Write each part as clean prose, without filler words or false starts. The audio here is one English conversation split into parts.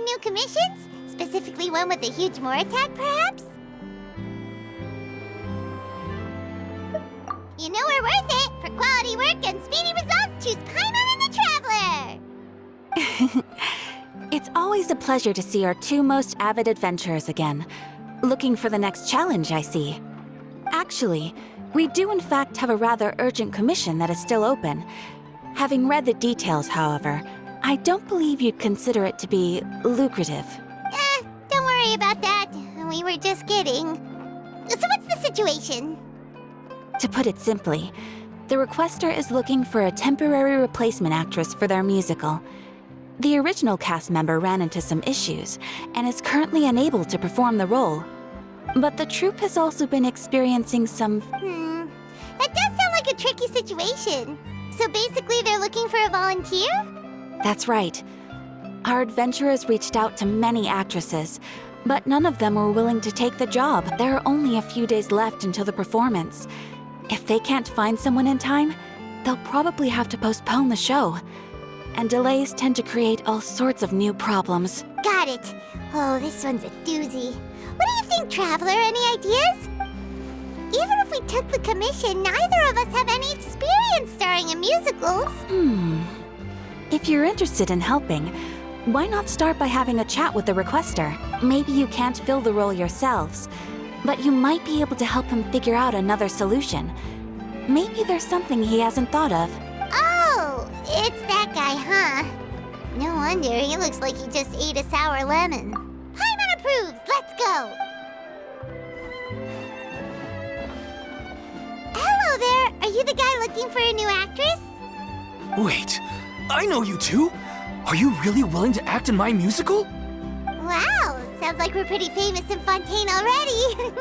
new commissions? Specifically one with a huge more attack, perhaps? You know we're worth it! For quality work and speedy results, choose Paimon and the Traveler! It's always a pleasure to see our two most avid adventurers again. Looking for the next challenge, I see. Actually, we do in fact have a rather urgent commission that is still open. Having read the details, however, I don't believe you'd consider it to be lucrative. Don't worry about that. We were just kidding. So what's the situation? To put it simply, the requester is looking for a temporary replacement actress for their musical. The original cast member ran into some issues and is currently unable to perform the role. But the troupe has also been experiencing some... That does sound like a tricky situation. So basically they're looking for a volunteer? That's right. Our adventurers reached out to many actresses, but none of them were willing to take the job. There are only a few days left until the performance. If they can't find someone in time, they'll probably have to postpone the show. And delays tend to create all sorts of new problems. Got it. Oh, this one's a doozy. What do you think, Traveler? Any ideas? Even if we took the commission, neither of us have any experience starring in musicals. If you're interested in helping, why not start by having a chat with the requester? Maybe you can't fill the role yourselves, but you might be able to help him figure out another solution. Maybe there's something he hasn't thought of. Oh, it's that guy, huh? No wonder, he looks like he just ate a sour lemon. Paimon approves, let's go! Hello there, are you the guy looking for a new actress? Wait, I know you two! Are you really willing to act in my musical? Wow, sounds like we're pretty famous in Fontaine already.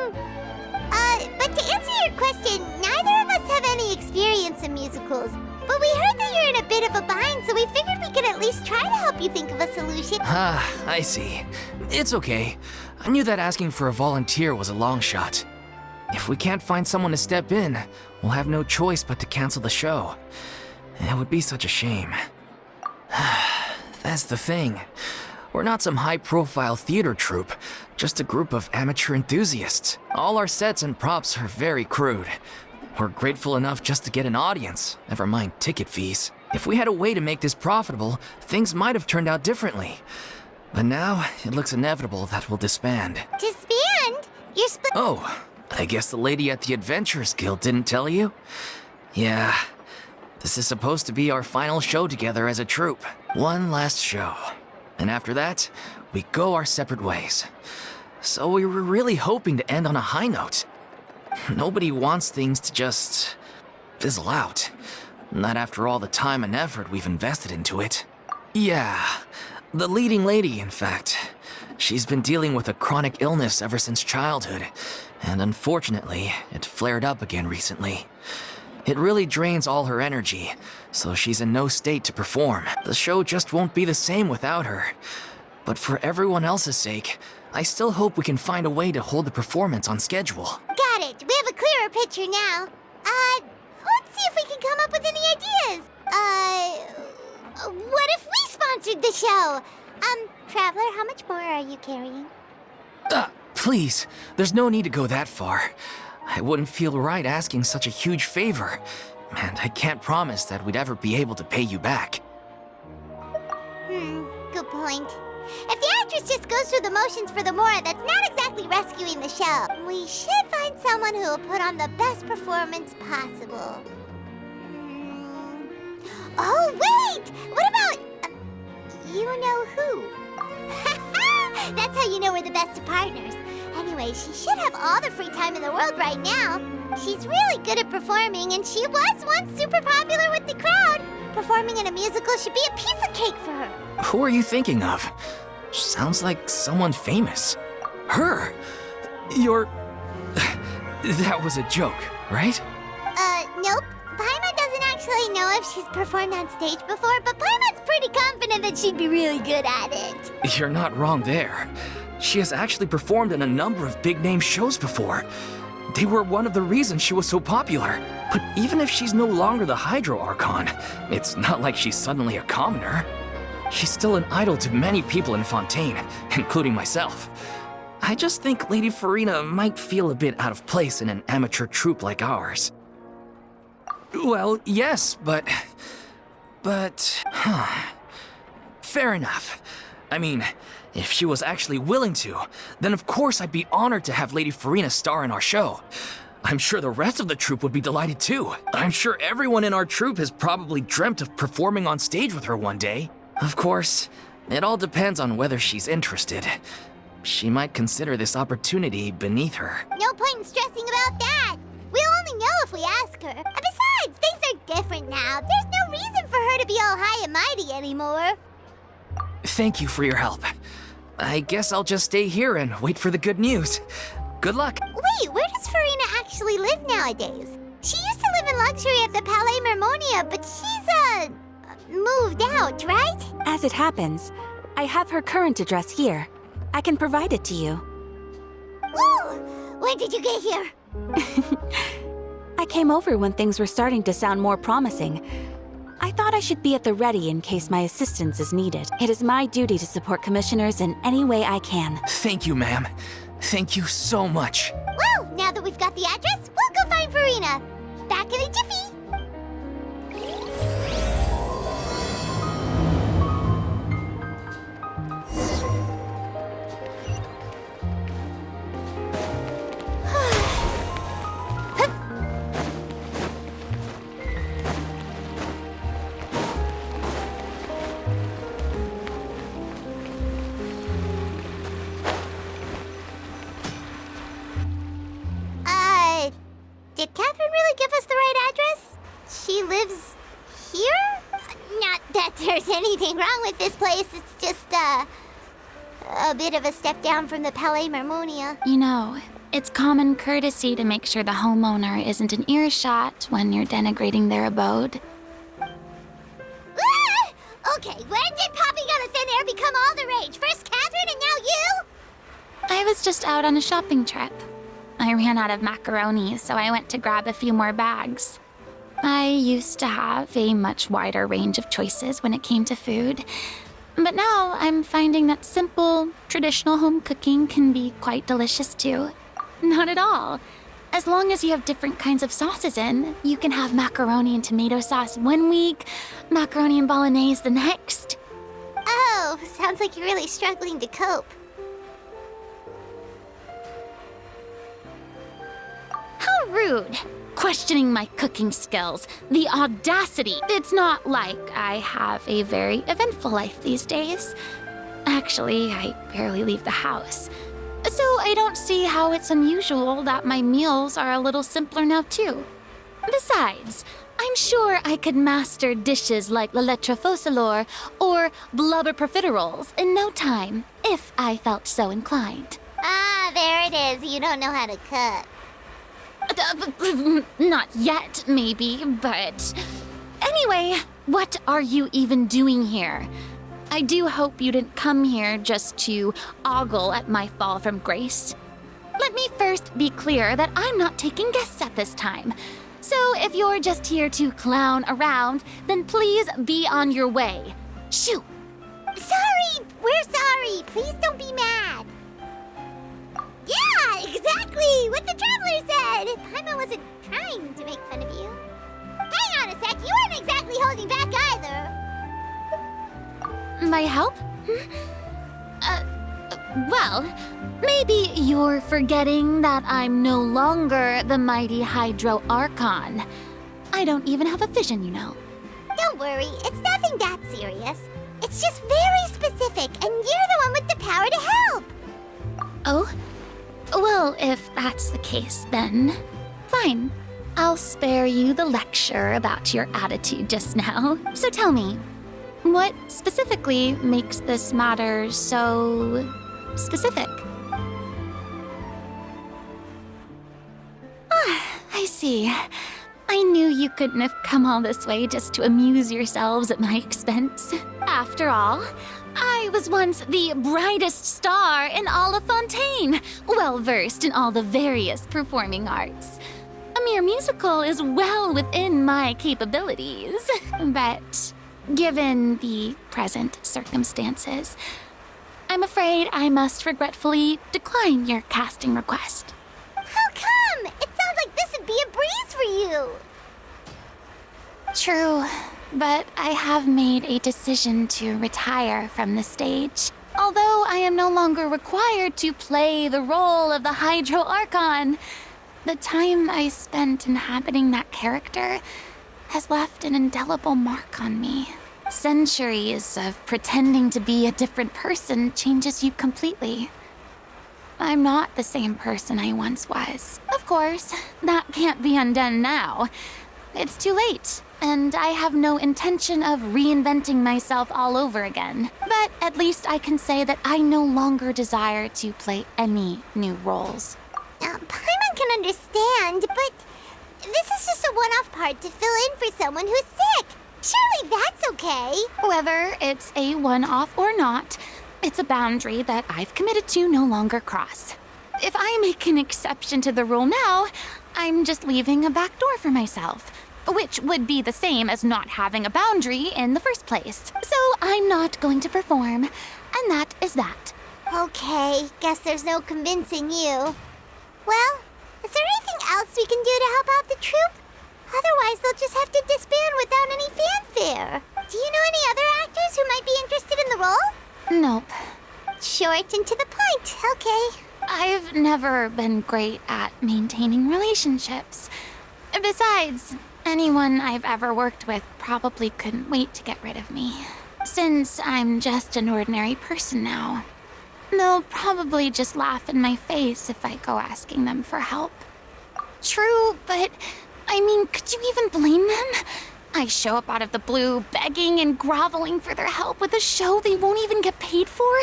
But to answer your question, neither of us have any experience in musicals. But we heard that you're in a bit of a bind, so we figured we could at least try to help you think of a solution. I see. It's okay. I knew that asking for a volunteer was a long shot. If we can't find someone to step in, we'll have no choice but to cancel the show. It would be such a shame. That's the thing. We're not some high-profile theater troupe, just a group of amateur enthusiasts. All our sets and props are very crude. We're grateful enough just to get an audience, never mind ticket fees. If we had a way to make this profitable, things might have turned out differently. But now, it looks inevitable that we'll disband. Disband? You're Oh, I guess the lady at the Adventurers Guild didn't tell you? Yeah, this is supposed to be our final show together as a troupe. One last show. And after that, we go our separate ways. So we were really hoping to end on a high note. Nobody wants things to just fizzle out. Not after all the time and effort we've invested into it. Yeah, the leading lady, in fact. She's been dealing with a chronic illness ever since childhood, and unfortunately, it flared up again recently. It really drains all her energy, so she's in no state to perform. The show just won't be the same without her. But for everyone else's sake, I still hope we can find a way to hold the performance on schedule. Got it. We have a clearer picture now. Let's see if we can come up with any ideas. What if we sponsored the show? Traveler, how much more are you carrying? Please, there's no need to go that far. I wouldn't feel right asking such a huge favor, and I can't promise that we'd ever be able to pay you back. Good point. If the actress just goes through the motions for the more, that's not exactly rescuing the show. We should find someone who will put on the best performance possible. Oh, wait! What about... you know who? That's how you know we're the best of partners. Anyway, she should have all the free time in the world right now. She's really good at performing, and she was once super popular with the crowd. Performing in a musical should be a piece of cake for her. Who are you thinking of? Sounds like someone famous. Her? You're... That was a joke, right? Nope. Paimon doesn't actually know if she's performed on stage before, but Paimon's pretty confident that she'd be really good at it. You're not wrong there. She has actually performed in a number of big-name shows before. They were one of the reasons she was so popular. But even if she's no longer the Hydro Archon, it's not like she's suddenly a commoner. She's still an idol to many people in Fontaine, including myself. I just think Lady Furina might feel a bit out of place in an amateur troupe like ours. Well, yes, but... Fair enough. I mean, if she was actually willing to, then of course I'd be honored to have Lady Furina star in our show. I'm sure the rest of the troupe would be delighted too. I'm sure everyone in our troupe has probably dreamt of performing on stage with her one day. Of course, it all depends on whether she's interested. She might consider this opportunity beneath her. No point in stressing about that. We'll only know if we ask her. And besides, things are different now. There's no reason for her to be all high and mighty anymore. Thank you for your help. I guess I'll just stay here and wait for the good news. Good luck. Wait, where does Furina actually live nowadays? She used to live in luxury at the Palais Mermonia, but she's, moved out, right? As it happens, I have her current address here. I can provide it to you. Ooh! When did you get here? I came over when things were starting to sound more promising. I thought I should be at the ready in case my assistance is needed. It is my duty to support commissioners in any way I can. Thank you, ma'am. Thank you so much. Well, now that we've got the address, we'll go find Furina. Back in a jiffy. Did Catherine really give us the right address? She lives here? Not that there's anything wrong with this place. It's just, a bit of a step down from the Palais Mermonia. You know, it's common courtesy to make sure the homeowner isn't an earshot when you're denigrating their abode. Ah! Okay, when did popping out of thin air become all the rage? First Catherine and now you? I was just out on a shopping trip. I ran out of macaroni, so I went to grab a few more bags. I used to have a much wider range of choices when it came to food, but now I'm finding that simple, traditional home cooking can be quite delicious too. Not at all. As long as you have different kinds of sauces in, you can have macaroni and tomato sauce one week, macaroni and bolognese the next. Oh, sounds like you're really struggling to cope. How rude! Questioning my cooking skills. The audacity! It's not like I have a very eventful life these days. Actually, I barely leave the house. So I don't see how it's unusual that my meals are a little simpler now too. Besides, I'm sure I could master dishes like la lettre focilor or blubber profiteroles in no time, if I felt so inclined. Ah, there it is. You don't know how to cook. Not yet, maybe, but... Anyway, what are you even doing here? I do hope you didn't come here just to ogle at my fall from grace. Let me first be clear that I'm not taking guests at this time. So if you're just here to clown around, then please be on your way. Shoo! Sorry! We're sorry! Please don't be mad! Yeah, exactly! What the Traveler said! Paimon wasn't trying to make fun of you. Hang on a sec, you weren't exactly holding back either. My help? Well, maybe you're forgetting that I'm no longer the mighty Hydro Archon. I don't even have a vision, you know. Don't worry, it's nothing that serious. It's just very specific, and you're the one with the power to help. Oh? Well, if that's the case, then fine. I'll spare you the lecture about your attitude just now. So tell me, what specifically makes this matter so specific? Ah, I see. I knew you couldn't have come all this way just to amuse yourselves at my expense. After all, I was once the brightest star in all of Fontaine, well-versed in all the various performing arts. A mere musical is well within my capabilities. But given the present circumstances, I'm afraid I must regretfully decline your casting request. How come? It sounds like this would be a breeze for you. True, but I have made a decision to retire from the stage. Although I am no longer required to play the role of the Hydro Archon, the time I spent inhabiting that character has left an indelible mark on me. Centuries of pretending to be a different person changes you completely. I'm not the same person I once was. Of course, that can't be undone now. It's too late, and I have no intention of reinventing myself all over again. But at least I can say that I no longer desire to play any new roles. Paimon can understand, but this is just a one-off part to fill in for someone who's sick. Surely that's okay. Whether it's a one-off or not, it's a boundary that I've committed to no longer cross. If I make an exception to the rule now, I'm just leaving a back door for myself, which would be the same as not having a boundary in the first place. So I'm not going to perform, and that is that. Okay, guess there's no convincing you. Well, is there anything else we can do to help out the troupe? Otherwise, they'll just have to disband without any fanfare. Do you know any other actors who might be interested in the role? Nope. Short and to the point, okay. I've never been great at maintaining relationships. Besides, anyone I've ever worked with probably couldn't wait to get rid of me. Since I'm just an ordinary person now, they'll probably just laugh in my face if I go asking them for help. True, but I mean, could you even blame them? I show up out of the blue, begging and groveling for their help with a show they won't even get paid for?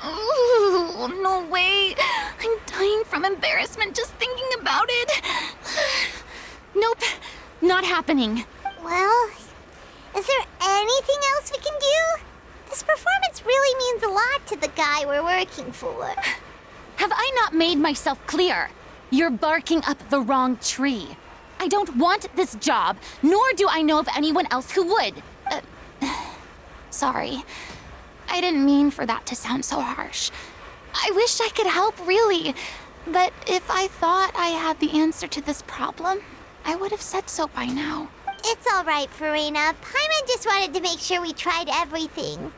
Oh, no way. I'm dying from embarrassment just thinking about it. Nope, not happening. Well, is there anything else we can do? This performance really means a lot to the guy we're working for. Have I not made myself clear? You're barking up the wrong tree. I don't want this job, nor do I know of anyone else who would. Sorry. I didn't mean for that to sound so harsh. I wish I could help, really. But if I thought I had the answer to this problem, I would have said so by now. It's all right, Furina. Paimon just wanted to make sure we tried everything.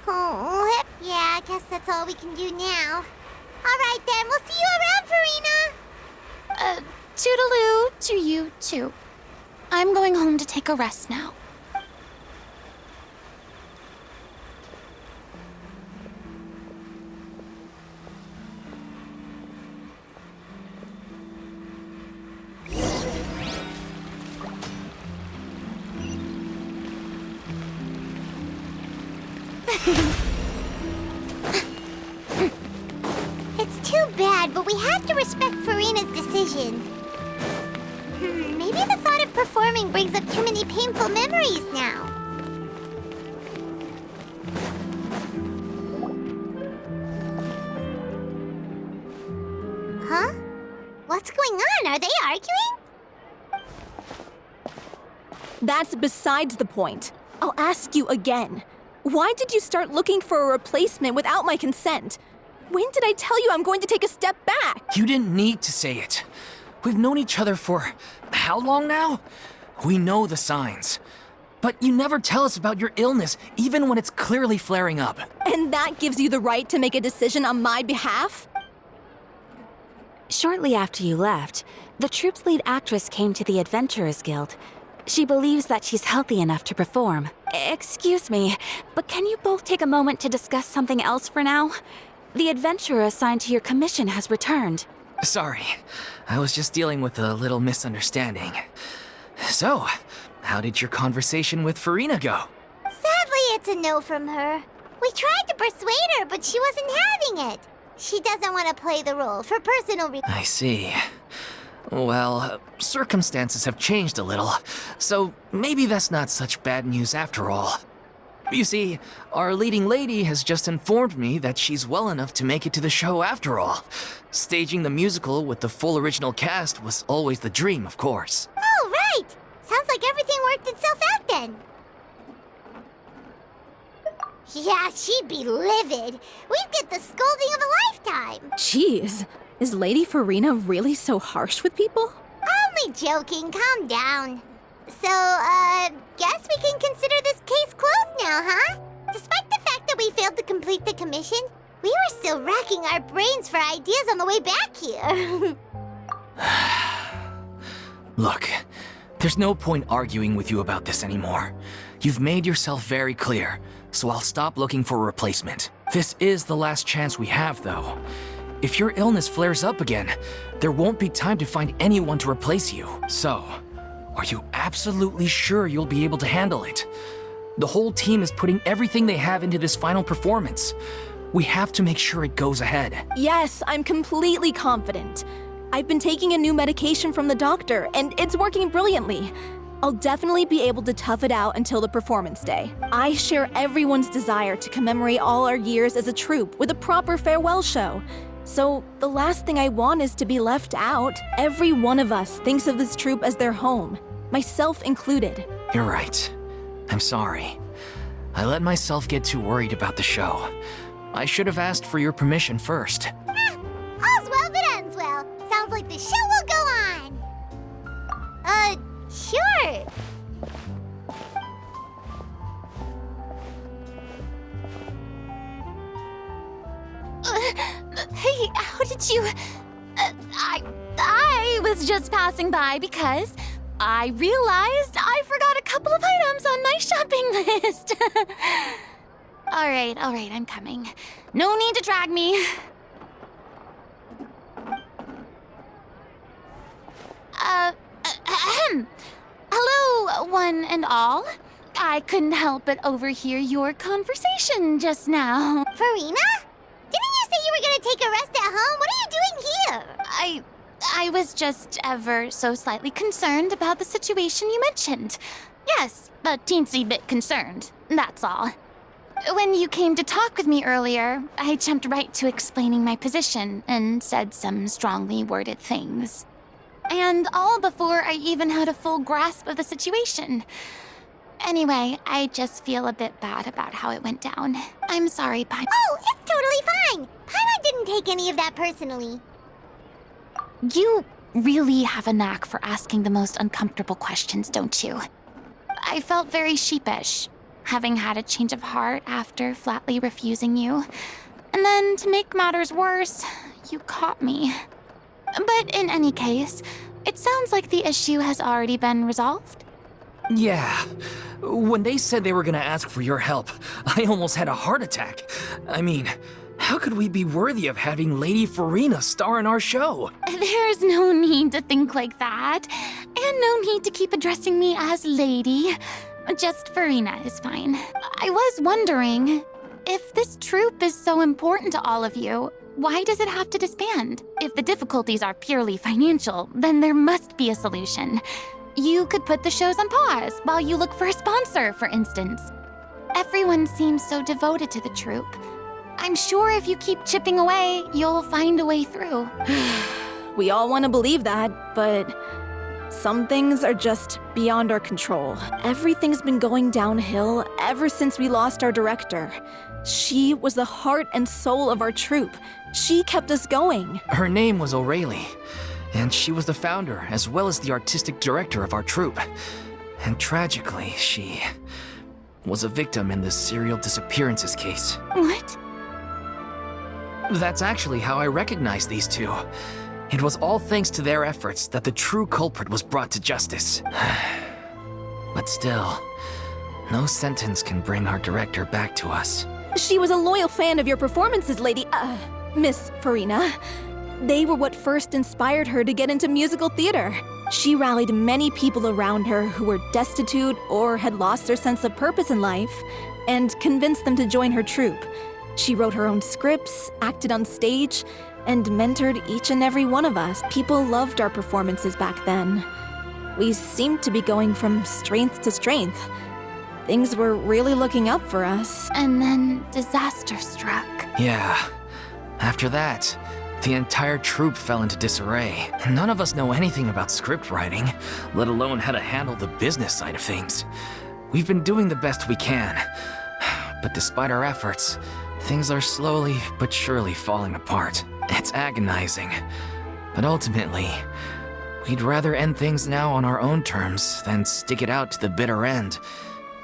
Oh, yeah, I guess that's all we can do now. All right, then. We'll see you around, Furina. Toodaloo to you, too. I'm going home to take a rest now. It's too bad, but we have to respect Furina's decision. Maybe the thought of performing brings up too many painful memories now. Huh? What's going on? Are they arguing? That's besides the point. I'll ask you again. Why did you start looking for a replacement without my consent? When did I tell you I'm going to take a step back? You didn't need to say it. We've known each other for how long now? We know the signs. But you never tell us about your illness, even when it's clearly flaring up. And that gives you the right to make a decision on my behalf? Shortly after you left, the troupe's lead actress came to the Adventurers Guild. She believes that she's healthy enough to perform. Excuse me, but can you both take a moment to discuss something else for now? The adventurer assigned to your commission has returned. Sorry, I was just dealing with a little misunderstanding. So, how did your conversation with Furina go? Sadly, it's a no from her. We tried to persuade her, but she wasn't having it. She doesn't want to play the role for personal reasons. I see. Well, circumstances have changed a little, so maybe that's not such bad news after all. You see, our leading lady has just informed me that she's well enough to make it to the show after all. Staging the musical with the full original cast was always the dream, of course. Oh, right! Sounds like everything worked itself out then. Yeah, she'd be livid. We'd get the scolding of a lifetime. Jeez, is Lady Furina really so harsh with people? Only joking, calm down. So, guess we can consider this case closed now, huh? Despite the fact that we failed to complete the commission, we were still racking our brains for ideas on the way back here. Look, there's no point arguing with you about this anymore. You've made yourself very clear, so I'll stop looking for a replacement. This is the last chance we have, though. If your illness flares up again, there won't be time to find anyone to replace you. So, are you absolutely sure you'll be able to handle it? The whole team is putting everything they have into this final performance. We have to make sure it goes ahead. Yes, I'm completely confident. I've been taking a new medication from the doctor, and it's working brilliantly. I'll definitely be able to tough it out until the performance day. I share everyone's desire to commemorate all our years as a troupe with a proper farewell show. So the last thing I want is to be left out. Every one of us thinks of this troupe as their home, myself included. You're right. I'm sorry. I let myself get too worried about the show. I should have asked for your permission first. All's well that ends well. Sounds like the show will go on. Sure. Hey, how did you... I was just passing by because I realized I forgot a couple of items on my shopping list. All right, I'm coming. No need to drag me. Hello, one and all. I couldn't help but overhear your conversation just now. Furina? Didn't you say you were gonna take a rest at home? What are you doing here? I was just ever so slightly concerned about the situation you mentioned. Yes, a teensy bit concerned, that's all. When you came to talk with me earlier, I jumped right to explaining my position and said some strongly worded things. And all before I even had a full grasp of the situation. Anyway, I just feel a bit bad about how it went down. I'm sorry, Paimon. Oh, it's totally fine. Paimon didn't take any of that personally. You really have a knack for asking the most uncomfortable questions, don't you? I felt very sheepish, having had a change of heart after flatly refusing you. And then, to make matters worse, you caught me. But in any case, it sounds like the issue has already been resolved. Yeah. When they said they were gonna ask for your help, I almost had a heart attack. I mean, how could we be worthy of having Lady Furina star in our show? There's no need to think like that. And no need to keep addressing me as Lady. Just Furina is fine. I was wondering, if this troupe is so important to all of you, why does it have to disband? If the difficulties are purely financial, then there must be a solution. You could put the shows on pause while you look for a sponsor, for instance. Everyone seems so devoted to the troupe. I'm sure if you keep chipping away, you'll find a way through. We all want to believe that, but some things are just beyond our control. Everything's been going downhill ever since we lost our director. She was the heart and soul of our troupe. She kept us going. Her name was O'Reilly, and she was the founder as well as the artistic director of our troupe. And tragically, she was a victim in the serial disappearances case. What? That's actually how I recognized these two. It was all thanks to their efforts that the true culprit was brought to justice. But still, no sentence can bring our director back to us. She was a loyal fan of your performances, Miss Furina. They were what first inspired her to get into musical theater. She rallied many people around her who were destitute or had lost their sense of purpose in life, and convinced them to join her troupe. She wrote her own scripts, acted on stage, and mentored each and every one of us. People loved our performances back then. We seemed to be going from strength to strength. Things were really looking up for us. And then disaster struck. Yeah. After that, the entire troupe fell into disarray. None of us know anything about script writing, let alone how to handle the business side of things. We've been doing the best we can, but but despite our efforts, things are slowly but surely falling apart. It's agonizing, but ultimately, we'd rather end things now on our own terms than stick it out to the bitter end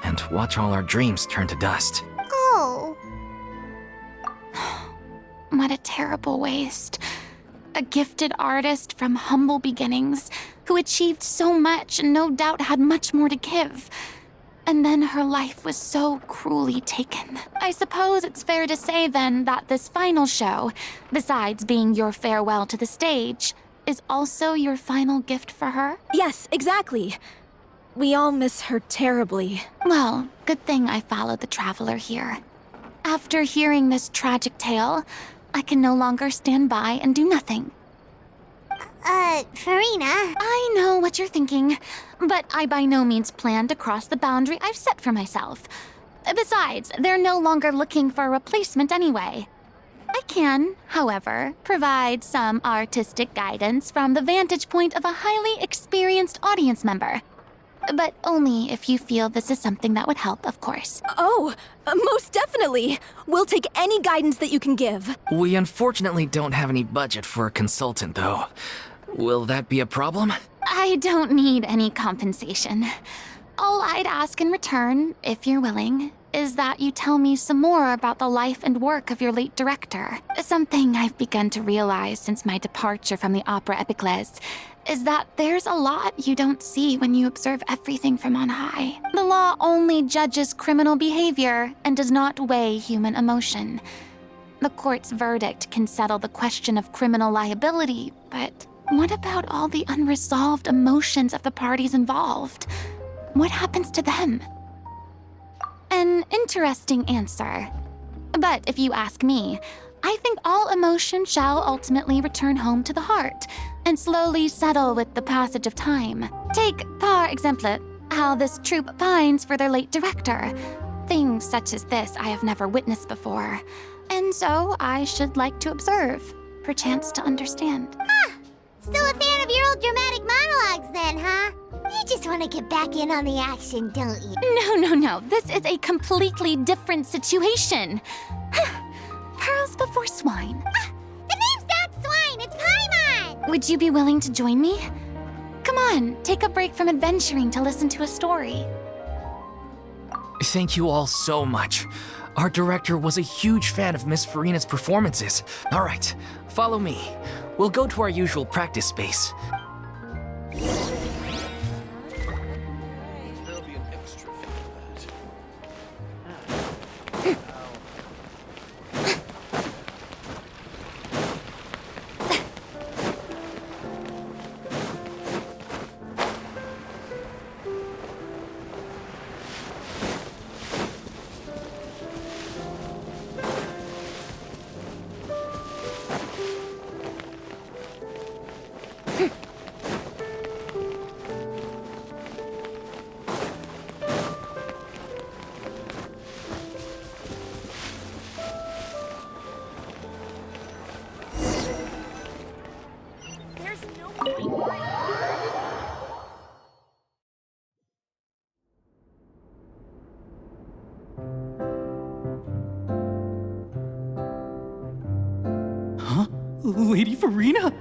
and watch all our dreams turn to dust. Oh. What a terrible waste. A gifted artist from humble beginnings who achieved so much and no doubt had much more to give. And then her life was so cruelly taken. I suppose it's fair to say then that this final show, besides being your farewell to the stage, is also your final gift for her? Yes, exactly. We all miss her terribly. Well, good thing I followed the traveler here. After hearing this tragic tale, I can no longer stand by and do nothing. Furina. I know what you're thinking, but I by no means plan to cross the boundary I've set for myself. Besides, they're no longer looking for a replacement anyway. I can, however, provide some artistic guidance from the vantage point of a highly experienced audience member. But only if you feel this is something that would help, of course. Oh, most definitely. We'll take any guidance that you can give. We unfortunately don't have any budget for a consultant, though. Will that be a problem? I don't need any compensation. All I'd ask in return, if you're willing, is that you tell me some more about the life and work of your late director. Something I've begun to realize since my departure from the Opera Epiclese is that there's a lot you don't see when you observe everything from on high. The law only judges criminal behavior and does not weigh human emotion. The court's verdict can settle the question of criminal liability, but what about all the unresolved emotions of the parties involved? What happens to them? An interesting answer. But if you ask me, I think all emotion shall ultimately return home to the heart and slowly settle with the passage of time. Take, par exemple, how this troupe pines for their late director. Things such as this I have never witnessed before, and so I should like to observe, perchance to understand. Still a fan of your old dramatic monologues then, huh? You just want to get back in on the action, don't you? No. This is a completely different situation. Pearls before swine. The name's not Swine, it's Paimon! Would you be willing to join me? Come on, take a break from adventuring to listen to a story. Thank you all so much. Our director was a huge fan of Miss Furina's performances. All right, follow me. We'll go to our usual practice space. There'll be an extra fee for that. Lady Furina?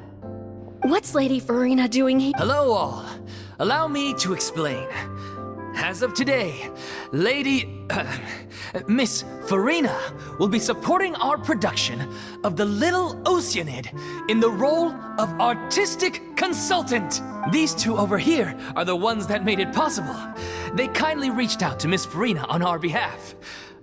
What's Lady Furina doing here? Hello all. Allow me to explain. As of today, Miss Furina will be supporting our production of The Little Oceanid in the role of artistic consultant. These two over here are the ones that made it possible. They kindly reached out to Miss Furina on our behalf.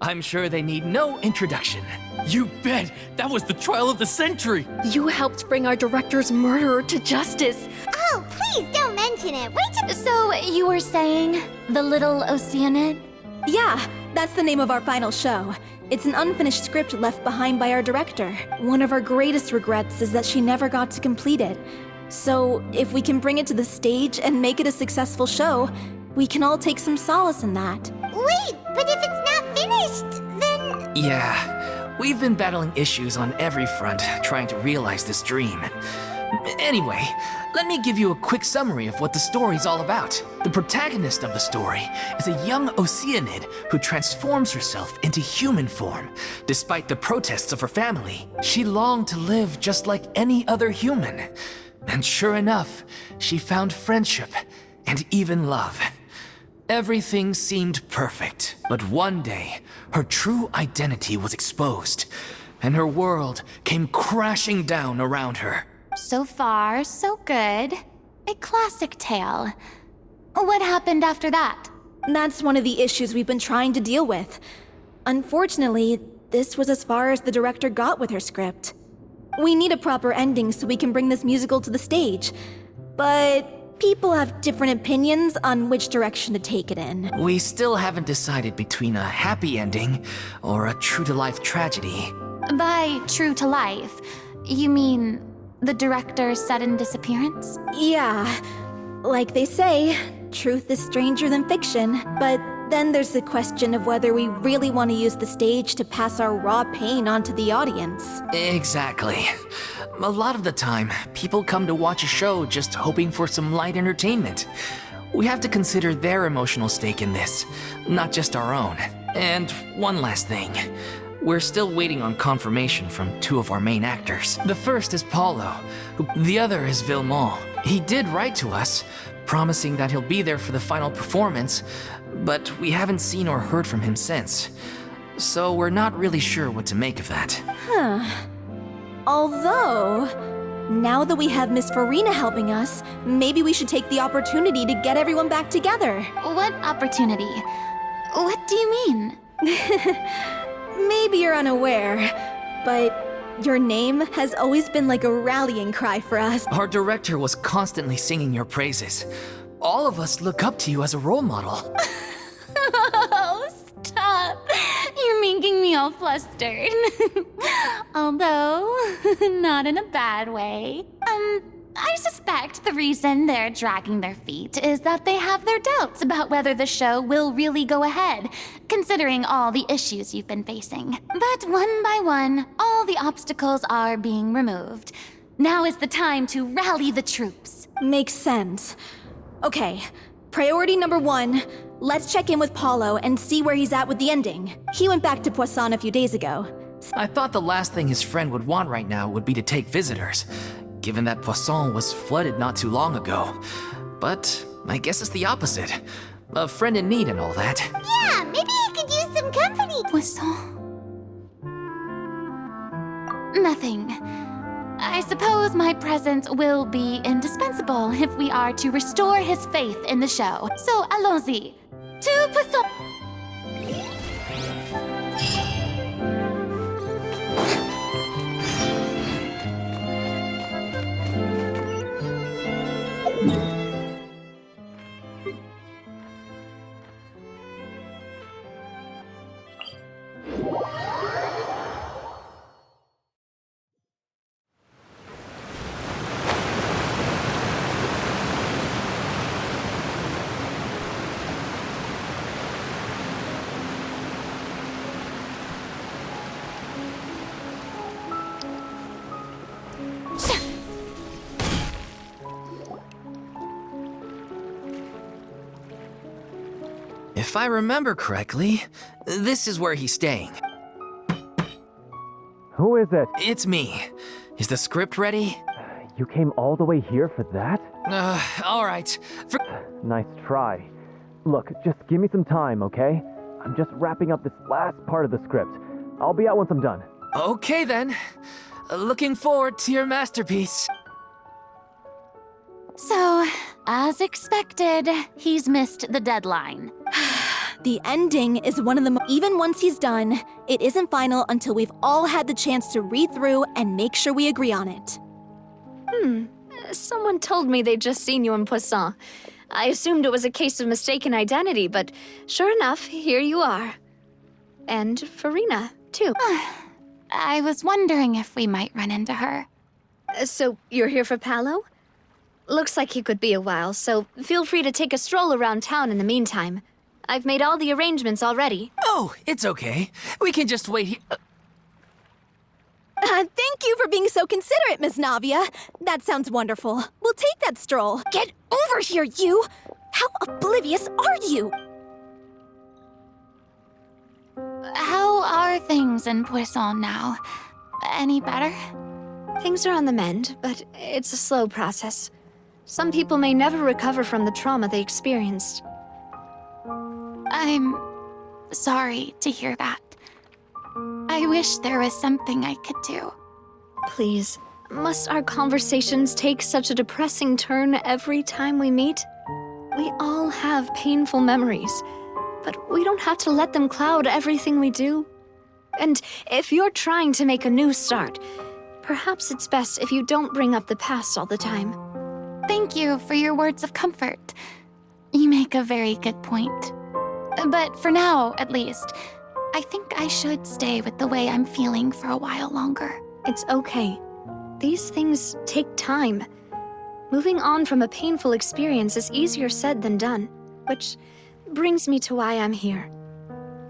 I'm sure they need no introduction. You bet! That was the trial of the century! You helped bring our director's murderer to justice. Oh, please don't mention it. Wait till... So, you were saying The Little Oceanid? Yeah, that's the name of our final show. It's an unfinished script left behind by our director. One of our greatest regrets is that she never got to complete it. So, if we can bring it to the stage and make it a successful show, we can all take some solace in that. Wait, but if it's not finished, then... Yeah, we've been battling issues on every front trying to realize this dream. Anyway, Let me give you a quick summary of what the story's all about. The protagonist of the story is a young Oceanid who transforms herself into human form. Despite the protests of her family, she longed to live just like any other human. And sure enough, she found friendship and even love. Everything seemed perfect, but one day, her true identity was exposed, and her world came crashing down around her. So far, so good. A classic tale. What happened after that? That's one of the issues we've been trying to deal with. Unfortunately, this was as far as the director got with her script. We need a proper ending so we can bring this musical to the stage. But people have different opinions on which direction to take it in. We still haven't decided between a happy ending or a true-to-life tragedy. By true to life, you mean the director's sudden disappearance? Yeah, like they say, truth is stranger than fiction. But then there's the question of whether we really want to use the stage to pass our raw pain onto the audience. Exactly. A lot of the time, people come to watch a show just hoping for some light entertainment. We have to consider their emotional stake in this, not just our own. And one last thing. We're still waiting on confirmation from two of our main actors. The first is Paulo, the other is Villemont. He did write to us, promising that he'll be there for the final performance, but we haven't seen or heard from him since. So we're not really sure what to make of that. Although, now that we have Miss Furina helping us, maybe we should take the opportunity to get everyone back together. What opportunity? What do you mean? Maybe you're unaware, but your name has always been like a rallying cry for us. Our director was constantly singing your praises. All of us look up to you as a role model. Oh, stop. You're making me all flustered. Although, not in a bad way. I suspect the reason they're dragging their feet is that they have their doubts about whether the show will really go ahead, considering all the issues you've been facing. But one by one, all the obstacles are being removed. Now is the time to rally the troops. Makes sense. Okay, priority number 1, let's check in with Paulo and see where he's at with the ending. He went back to Poisson a few days ago. I thought the last thing his friend would want right now would be to take visitors, given that Poisson was flooded not too long ago. But I guess it's the opposite. A friend in need and all that. Yeah, maybe he could use some company. Poisson. Nothing. I suppose my presence will be indispensable if we are to restore his faith in the show. So allons-y. To Poisson! If I remember correctly, this is where he's staying. Who is it? It's me. Is the script ready? You came all the way here for that? All right. Nice try. Look, just give me some time, okay? I'm just wrapping up this last part of the script. I'll be out once I'm done. Okay then. Looking forward to your masterpiece. So, as expected, he's missed the deadline. The ending is one of the even once he's done, it isn't final until we've all had the chance to read through and make sure we agree on it. Someone told me they'd just seen you in Poisson. I assumed it was a case of mistaken identity, but sure enough, here you are. And Furina, too. I was wondering if we might run into her. So, you're here for Paolo? Looks like he could be a while, so feel free to take a stroll around town in the meantime. I've made all the arrangements already. Oh, it's okay. We can just wait here. Thank you for being so considerate, Miss Navia. That sounds wonderful. We'll take that stroll. Get over here, you! How oblivious are you? How are things in Poisson now? Any better? Things are on the mend, but it's a slow process. Some people may never recover from the trauma they experienced. I'm sorry to hear that. I wish there was something I could do. Please, must our conversations take such a depressing turn every time we meet? We all have painful memories, but we don't have to let them cloud everything we do. And if you're trying to make a new start, perhaps it's best if you don't bring up the past all the time. Thank you for your words of comfort. You make a very good point. But for now, at least, I think I should stay with the way I'm feeling for a while longer. It's okay. These things take time. Moving on from a painful experience is easier said than done, which brings me to why I'm here.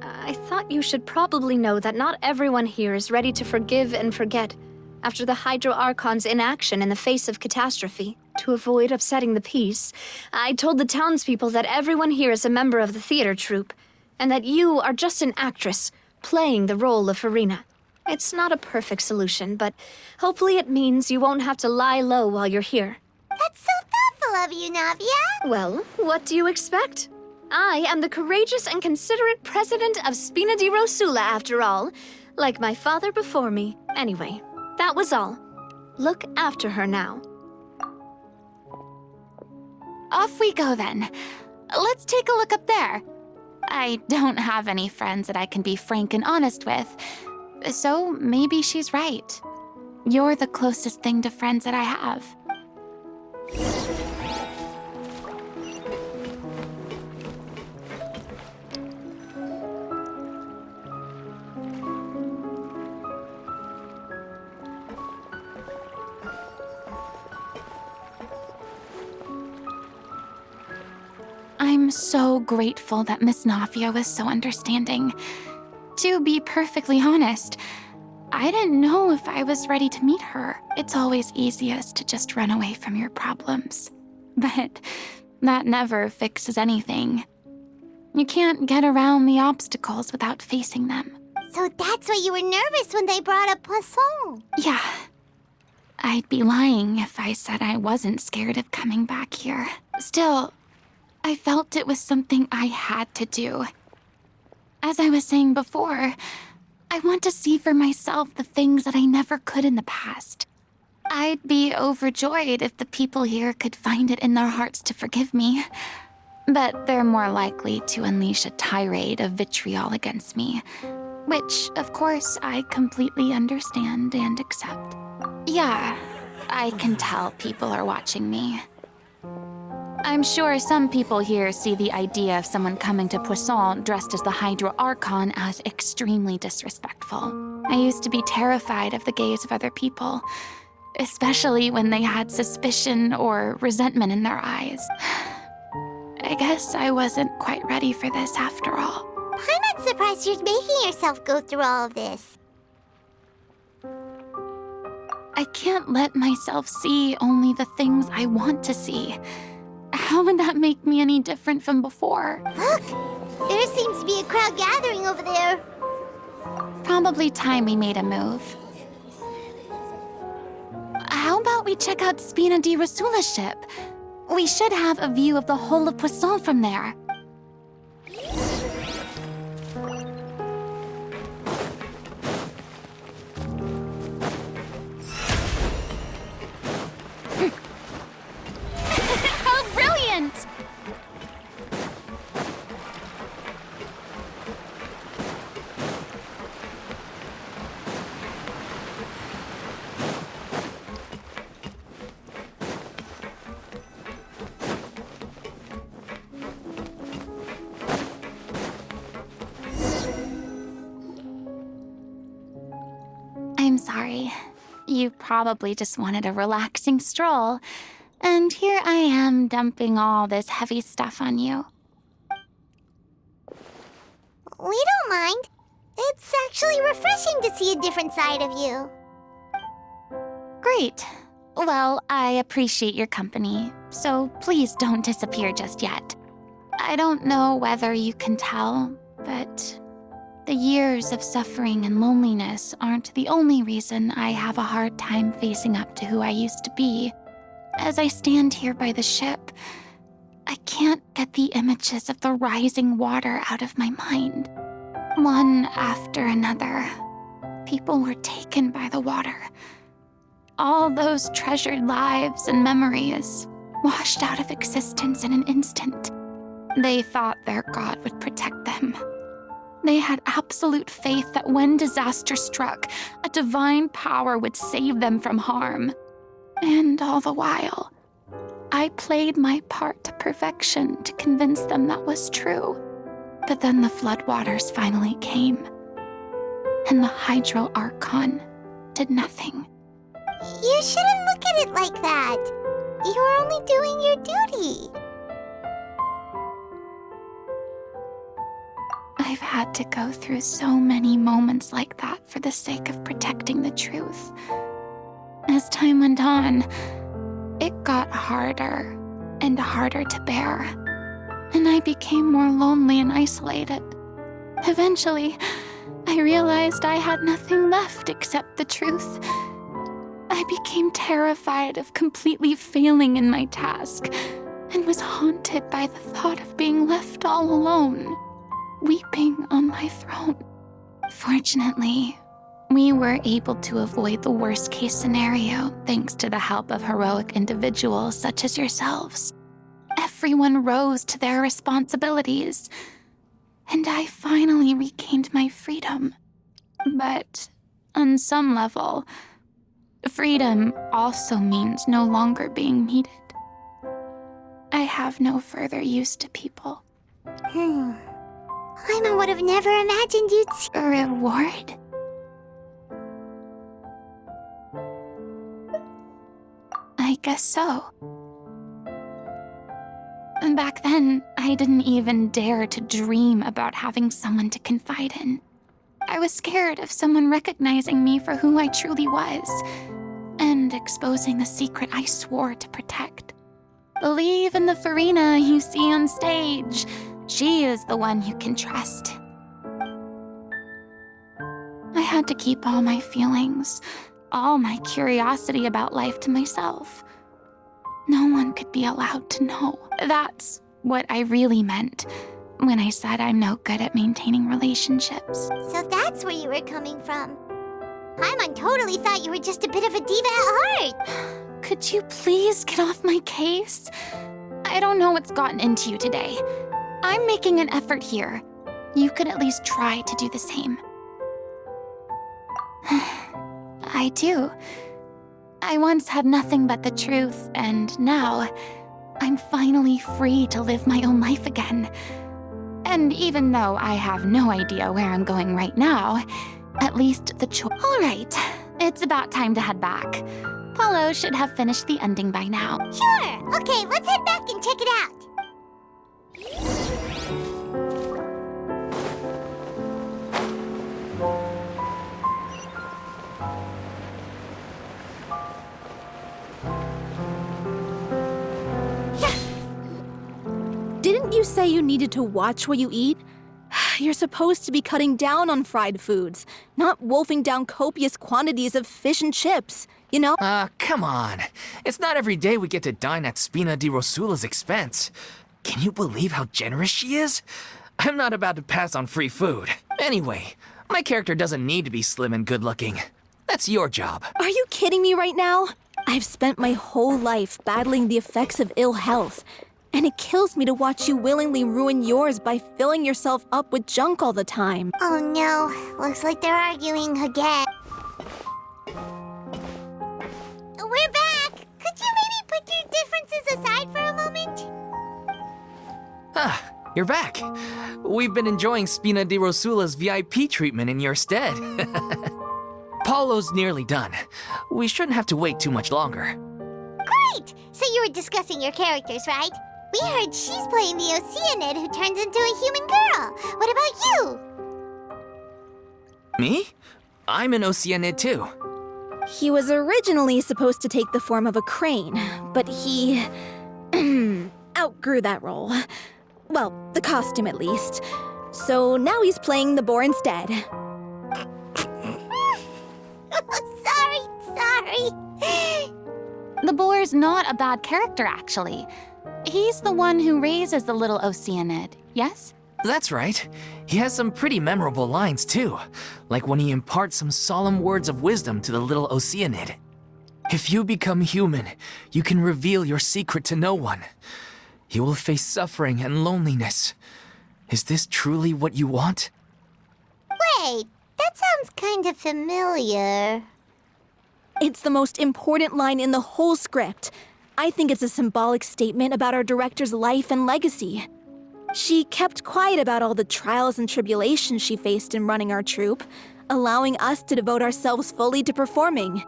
I thought you should probably know that not everyone here is ready to forgive and forget after the Hydro Archon's inaction in the face of catastrophe. To avoid upsetting the peace, I told the townspeople that everyone here is a member of the theater troupe, and that you are just an actress playing the role of Furina. It's not a perfect solution, but hopefully it means you won't have to lie low while you're here. That's so thoughtful of you, Navia. Well, what do you expect? I am the courageous and considerate president of Spina di Rosula, after all, like my father before me. Anyway, that was all. Look after her now. Off we go then. Let's take a look up there. I don't have any friends that I can be frank and honest with, so maybe she's right. You're the closest thing to friends that I have. I'm so grateful that Miss Navia was so understanding. To be perfectly honest, I didn't know if I was ready to meet her. It's always easiest to just run away from your problems. But that never fixes anything. You can't get around the obstacles without facing them. So that's why you were nervous when they brought up Poisson. Yeah. I'd be lying if I said I wasn't scared of coming back here. Still, I felt it was something I had to do. As I was saying before, I want to see for myself the things that I never could in the past. I'd be overjoyed if the people here could find it in their hearts to forgive me. But they're more likely to unleash a tirade of vitriol against me, which, of course, I completely understand and accept. Yeah, I can tell people are watching me. I'm sure some people here see the idea of someone coming to Poisson dressed as the Hydro Archon as extremely disrespectful. I used to be terrified of the gaze of other people, especially when they had suspicion or resentment in their eyes. I guess I wasn't quite ready for this after all. I'm not surprised you're making yourself go through all of this. I can't let myself see only the things I want to see. How would that make me any different from before? Look! There seems to be a crowd gathering over there. Probably time we made a move. How about we check out Spina di Rosula's ship? We should have a view of the whole of Poisson from there. How brilliant! I'm sorry. You probably just wanted a relaxing stroll, and here I am dumping all this heavy stuff on you. We don't mind. It's actually refreshing to see a different side of you. Great. Well, I appreciate your company, so please don't disappear just yet. I don't know whether you can tell, but the years of suffering and loneliness aren't the only reason I have a hard time facing up to who I used to be. As I stand here by the ship, I can't get the images of the rising water out of my mind. One after another, people were taken by the water. All those treasured lives and memories washed out of existence in an instant. They thought their God would protect them. They had absolute faith that when disaster struck, a divine power would save them from harm. And all the while, I played my part to perfection to convince them that was true. But then the floodwaters finally came, and the Hydro Archon did nothing. You shouldn't look at it like that. You were only doing your duty. I've had to go through so many moments like that for the sake of protecting the truth. As time went on, it got harder and harder to bear, and I became more lonely and isolated. Eventually, I realized I had nothing left except the truth. I became terrified of completely failing in my task, and was haunted by the thought of being left all alone, weeping on my throne. Fortunately, we were able to avoid the worst-case scenario thanks to the help of heroic individuals such as yourselves. Everyone rose to their responsibilities, and I finally regained my freedom. But on some level, freedom also means no longer being needed. I have no further use to people. Paimon would have never imagined you'd see A reward? I guess so. Back then, I didn't even dare to dream about having someone to confide in. I was scared of someone recognizing me for who I truly was, and exposing the secret I swore to protect. Believe in the Furina you see on stage. She is the one you can trust. I had to keep all my feelings, all my curiosity about life to myself. No one could be allowed to know. That's what I really meant when I said I'm no good at maintaining relationships. So that's where you were coming from. Paimon totally thought you were just a bit of a diva at heart. Could you please get off my case? I don't know what's gotten into you today. I'm making an effort here. You could at least try to do the same. I do. I once had nothing but the truth, and now I'm finally free to live my own life again. And even though I have no idea where I'm going right now, at least the choice. All right, it's about time to head back. Paulo should have finished the ending by now. Sure. Okay, let's head back and check it out. Didn't you say you needed to watch what you eat? You're supposed to be cutting down on fried foods, not wolfing down copious quantities of fish and chips, you know? Come on. It's not every day we get to dine at Spina di Rosula's expense. Can you believe how generous she is? I'm not about to pass on free food. Anyway, my character doesn't need to be slim and good-looking. That's your job. Are you kidding me right now? I've spent my whole life battling the effects of ill health, and it kills me to watch you willingly ruin yours by filling yourself up with junk all the time. Oh no, looks like they're arguing again. We're back! Could you maybe put your differences aside for a moment? You're back. We've been enjoying Spina di Rosula's VIP treatment in your stead. Paulo's nearly done. We shouldn't have to wait too much longer. Great! So you were discussing your characters, right? We heard she's playing the Oceanid who turns into a human girl. What about you? Me? I'm an Oceanid too. He was originally supposed to take the form of a crane, but he outgrew that role. Well, the costume at least. So now he's playing the boar instead. Sorry. The boar's not a bad character, actually. He's the one who raises the little Oceanid, yes? That's right. He has some pretty memorable lines, too. Like when he imparts some solemn words of wisdom to the little Oceanid. If you become human, you can reveal your secret to no one. You will face suffering and loneliness. Is this truly what you want? Wait, that sounds kind of familiar. It's the most important line in the whole script. I think it's a symbolic statement about our director's life and legacy. She kept quiet about all the trials and tribulations she faced in running our troupe, allowing us to devote ourselves fully to performing.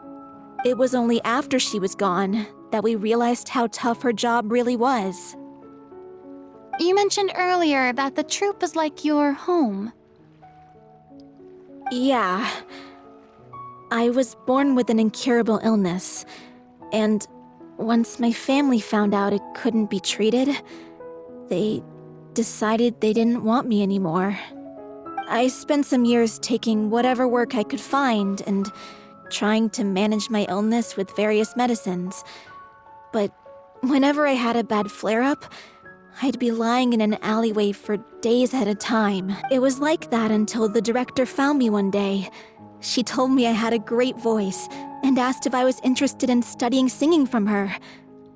It was only after she was gone that we realized how tough her job really was. You mentioned earlier that the troupe is like your home. Yeah. I was born with an incurable illness, and once my family found out it couldn't be treated, they decided they didn't want me anymore. I spent some years taking whatever work I could find and trying to manage my illness with various medicines. But whenever I had a bad flare-up, I'd be lying in an alleyway for days at a time. It was like that until the director found me one day. She told me I had a great voice and asked if I was interested in studying singing from her.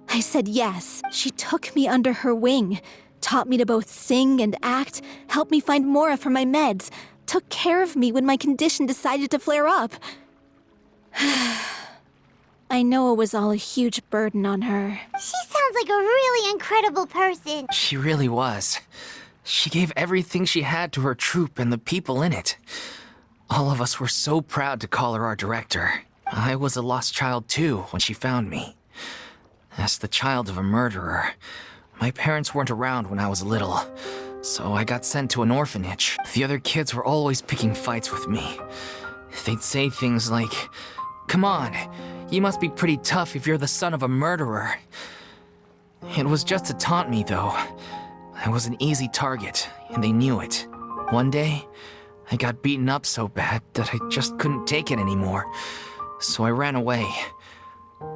I said yes. She took me under her wing, taught me to both sing and act, helped me find Mora for my meds, took care of me when my condition decided to flare up. I know it was all a huge burden on her. She sounds like a really incredible person. She really was. She gave everything she had to her troupe and the people in it. All of us were so proud to call her our director. I was a lost child too when she found me. As the child of a murderer, my parents weren't around when I was little, so I got sent to an orphanage. The other kids were always picking fights with me. They'd say things like, "Come on, you must be pretty tough if you're the son of a murderer." It was just to taunt me, though. I was an easy target, and they knew it. One day, I got beaten up so bad that I just couldn't take it anymore, so I ran away.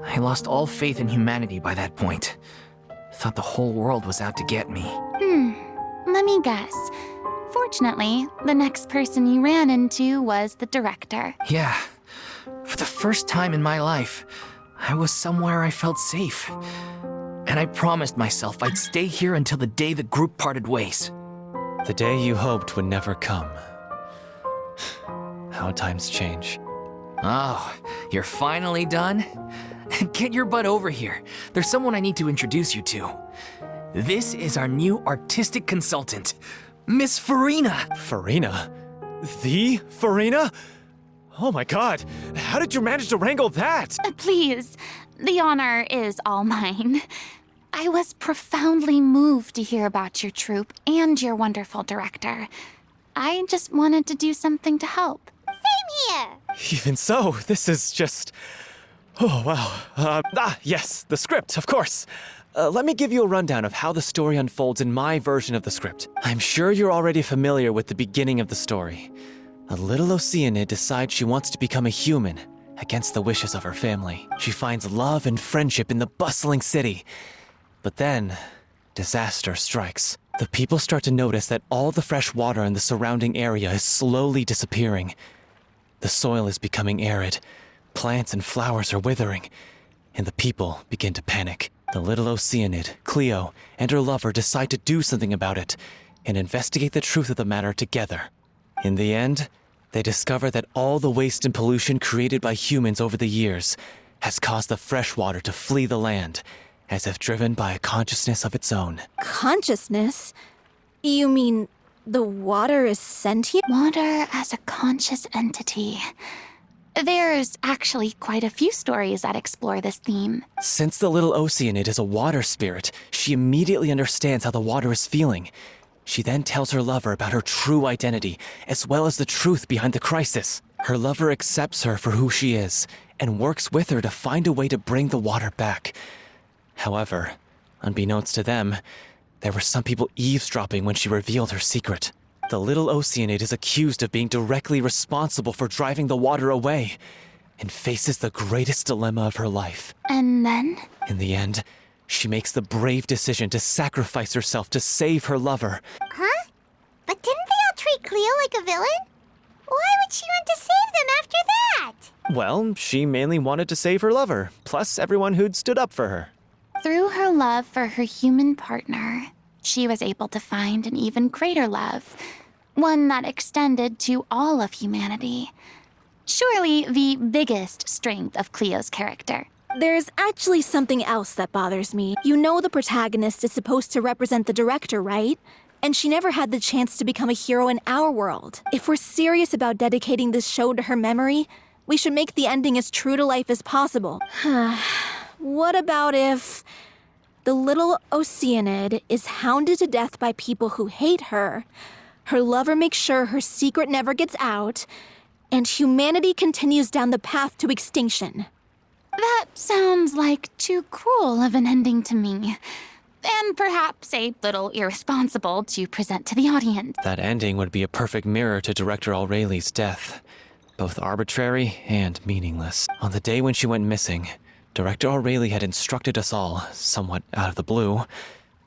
I lost all faith in humanity by that point. Thought the whole world was out to get me. Let me guess. Fortunately, the next person you ran into was the director. Yeah. For the first time in my life, I was somewhere I felt safe. And I promised myself I'd stay here until the day the group parted ways. The day you hoped would never come. How times change. Oh, you're finally done? Get your butt over here. There's someone I need to introduce you to. This is our new artistic consultant, Miss Furina. Furina? The Furina? Oh my god, how did you manage to wrangle that? Please, the honor is all mine. I was profoundly moved to hear about your troupe and your wonderful director. I just wanted to do something to help. Same here. Even so, this is just... Oh, wow. Yes, the script, of course. Let me give you a rundown of how the story unfolds in my version of the script. I'm sure you're already familiar with the beginning of the story. A little Oceanid decides she wants to become a human, against the wishes of her family. She finds love and friendship in the bustling city. But then, disaster strikes. The people start to notice that all the fresh water in the surrounding area is slowly disappearing. The soil is becoming arid, plants and flowers are withering, and the people begin to panic. The little Oceanid, Cleo, and her lover decide to do something about it and investigate the truth of the matter together. In the end, they discover that all the waste and pollution created by humans over the years has caused the fresh water to flee the land, as if driven by a consciousness of its own. Consciousness? You mean the water is sentient? Water as a conscious entity. There's actually quite a few stories that explore this theme. Since the little Oceanid is a water spirit, she immediately understands how the water is feeling. She then tells her lover about her true identity, as well as the truth behind the crisis. Her lover accepts her for who she is and works with her to find a way to bring the water back. However, unbeknownst to them, there were some people eavesdropping when she revealed her secret. The little Oceanid is accused of being directly responsible for driving the water away and faces the greatest dilemma of her life. And then? In the end, she makes the brave decision to sacrifice herself to save her lover. Huh? But didn't they all treat Cleo like a villain? Why would she want to save them after that? Well, she mainly wanted to save her lover, plus everyone who'd stood up for her. Through her love for her human partner, she was able to find an even greater love, one that extended to all of humanity. Surely the biggest strength of Cleo's character. There's actually something else that bothers me. You know the protagonist is supposed to represent the director, right? And she never had the chance to become a hero in our world. If we're serious about dedicating this show to her memory, we should make the ending as true to life as possible. What about if the little Oceanid is hounded to death by people who hate her, her lover makes sure her secret never gets out, and humanity continues down the path to extinction? That sounds like too cruel of an ending to me. And perhaps a little irresponsible to present to the audience. That ending would be a perfect mirror to Director Aureli's death. Both arbitrary and meaningless. On the day when she went missing, Director Aureli had instructed us all, somewhat out of the blue,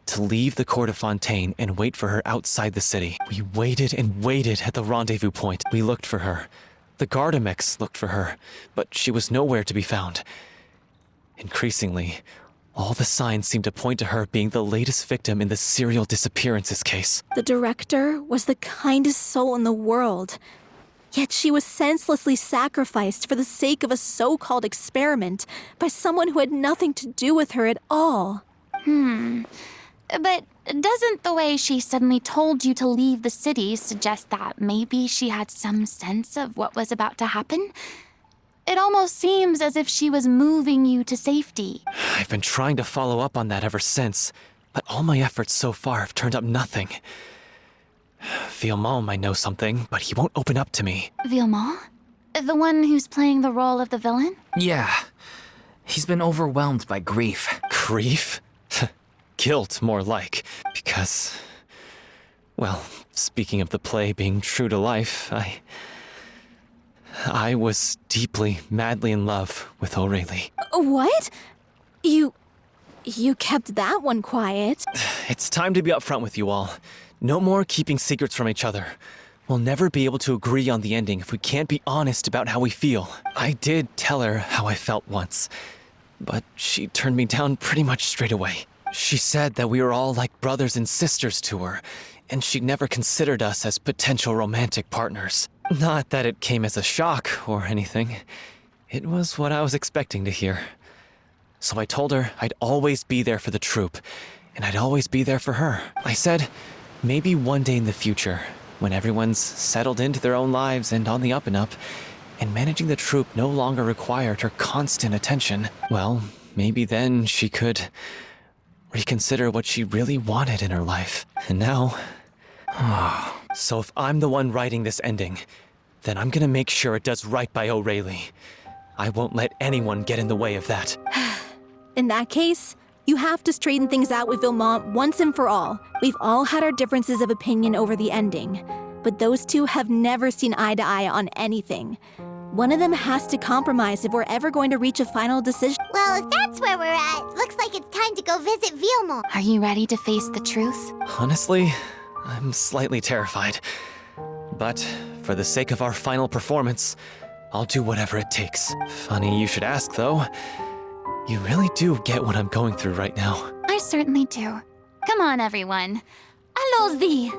to leave the court of Fontaine and wait for her outside the city. We waited and waited at the rendezvous point. We looked for her. The Gardamex looked for her, but she was nowhere to be found. Increasingly, all the signs seemed to point to her being the latest victim in the serial disappearances case. The director was the kindest soul in the world, yet she was senselessly sacrificed for the sake of a so-called experiment by someone who had nothing to do with her at all. But doesn't the way she suddenly told you to leave the city suggest that maybe she had some sense of what was about to happen? It almost seems as if she was moving you to safety. I've been trying to follow up on that ever since, but all my efforts so far have turned up nothing. Villemont might know something, but he won't open up to me. Villemont? The one who's playing the role of the villain? Yeah. He's been overwhelmed by grief. Grief? Guilt, more like. Because, well, speaking of the play being true to life, I was deeply, madly in love with Aureli. What? You kept that one quiet. It's time to be upfront with you all. No more keeping secrets from each other. We'll never be able to agree on the ending if we can't be honest about how we feel. I did tell her how I felt once, but she turned me down pretty much straight away. She said that we were all like brothers and sisters to her, and she'd never considered us as potential romantic partners. Not that it came as a shock or anything. It was what I was expecting to hear. So I told her I'd always be there for the troupe, and I'd always be there for her. I said, maybe one day in the future, when everyone's settled into their own lives and on the up and up, and managing the troupe no longer required her constant attention, well, maybe then she could reconsider what she really wanted in her life. And now... So if I'm the one writing this ending, then I'm gonna make sure it does right by Aureli. I won't let anyone get in the way of that. In that case, you have to straighten things out with Villemont once and for all. We've all had our differences of opinion over the ending, but those two have never seen eye to eye on anything. One of them has to compromise if we're ever going to reach a final decision. Well, if that's where we're at, looks like it's time to go visit Villemont. Are you ready to face the truth? Honestly, I'm slightly terrified. But for the sake of our final performance, I'll do whatever it takes. Funny you should ask, though. You really do get what I'm going through right now. I certainly do. Come on, everyone. Allons-y!